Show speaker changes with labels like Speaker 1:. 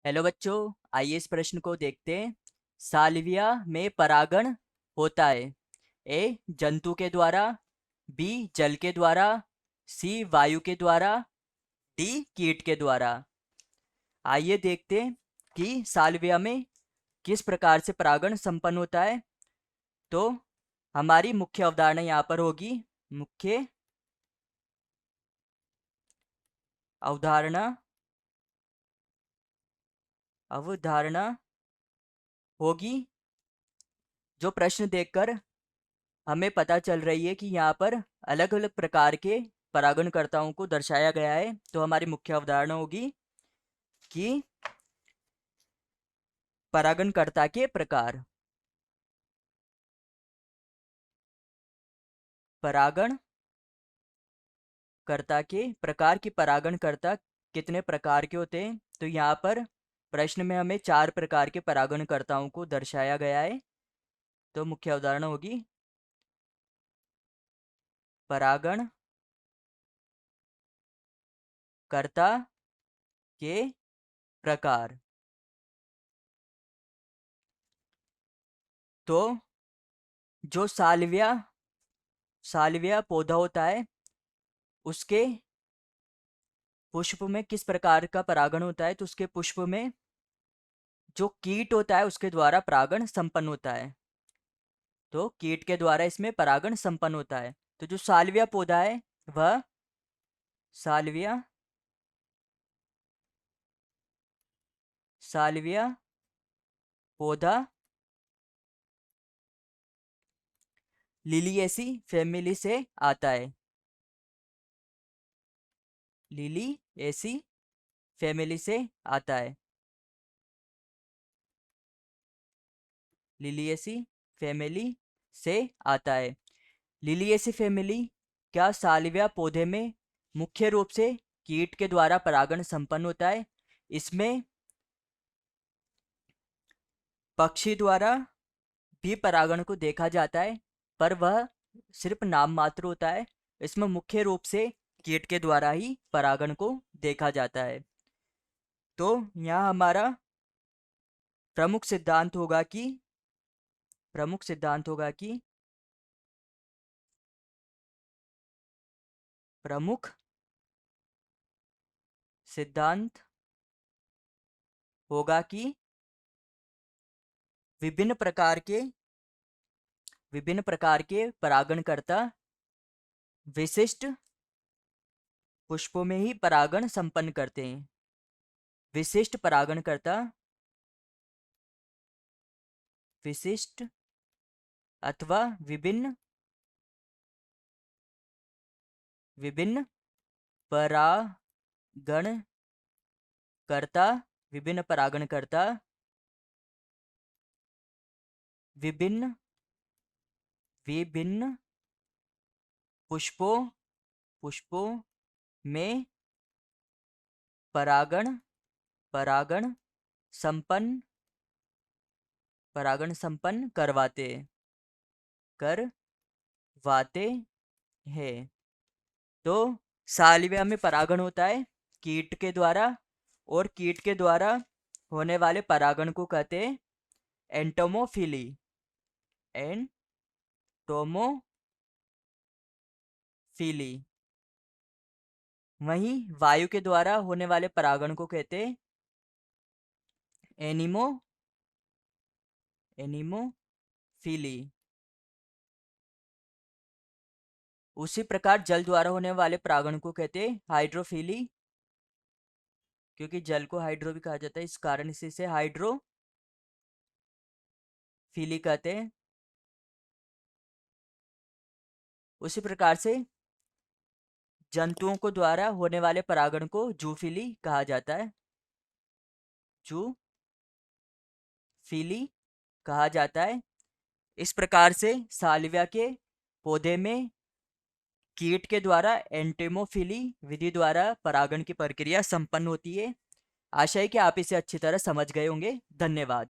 Speaker 1: Hello बच्चों, आइए इस प्रश्न को देखते हैं। साल्विया में परागण होता है। ए जंतु के द्वारा, बी जल के द्वारा, सी वायु के द्वारा, डी कीट के द्वारा। आइए देखते हैं कि साल्विया में किस प्रकार से परागण संपन्न होता है। तो हमारी मुख्य अवधारणा यहाँ पर होगी। मुख्य अवधारणा अवधारणा होगी जो प्रश्न देखकर हमें पता चल रही है कि यहाँ पर अलग अलग प्रकार के परागणकर्ताओं को दर्शाया गया है। तो हमारी मुख्य अवधारणा होगी कि परागणकर्ता के प्रकार। परागणकर्ता के प्रकार की परागणकर्ता कितने प्रकार के होते हैं। तो यहाँ पर प्रश्न में हमें 4 प्रकार के परागणकर्ताओं को दर्शाया गया है। तो मुख्य अवधारणा होगी परागणकर्ता के प्रकार। तो जो साल्विया पौधा होता है, उसके पुष्प में किस प्रकार का परागण होता है। तो उसके पुष्प में जो कीट होता है उसके द्वारा परागण संपन्न होता है। तो कीट के द्वारा इसमें परागण संपन्न होता है। तो जो साल्विया पौधा है वह साल्विया साल्विया पौधा लिलिएसी फैमिली से आता है। लिलिएसी फैमिली से आता है। लिलिएसी फैमिली से आता है। लिलिएसी फैमिली क्या साल्विया पौधे में मुख्य रूप से कीट के द्वारा परागण संपन्न होता है। इसमें पक्षी द्वारा भी परागण को देखा जाता है, पर वह सिर्फ नाम मात्र होता है। इसमें मुख्य रूप से कीट के द्वारा ही परागण को देखा जाता है। तो यहाँ हमारा प्रमुख सिद्धांत होगा कि प्रमुख सिद्धांत होगा कि प्रमुख सिद्धांत होगा कि विभिन्न प्रकार के परागणकर्ता विशिष्ट पुष्पों में ही परागण संपन्न करते हैं। विशिष्ट परागणकर्ता विशिष्ट अथवा विभिन्न परागणकर्ता विभिन्न परागणकर्ता विभिन्न विभिन्न पुष्पों पुष्पों में परागण परागण संपन्न करवाते हैं। तो साल्विया में परागण होता है कीट के द्वारा, और कीट के द्वारा होने वाले परागण को कहते हैं एंटोमोफिली। एंटोमोफिली। वहीं वायु के द्वारा होने वाले परागण को कहते हैं एनिमोफिली। उसी प्रकार जल द्वारा होने वाले परागण को कहते हैं हाइड्रोफिली, क्योंकि जल को हाइड्रो भी कहा जाता है, इस कारण इसे हाइड्रोफिली कहते हैं। उसी प्रकार से जंतुओं को द्वारा होने वाले परागण को जूफिली कहा जाता है। जूफिली कहा जाता है। इस प्रकार से साल्विया के पौधे में कीट के द्वारा एंटेमोफिली विधि द्वारा परागण की प्रक्रिया संपन्न होती है। आशा है कि आप इसे अच्छी तरह समझ गए होंगे। धन्यवाद।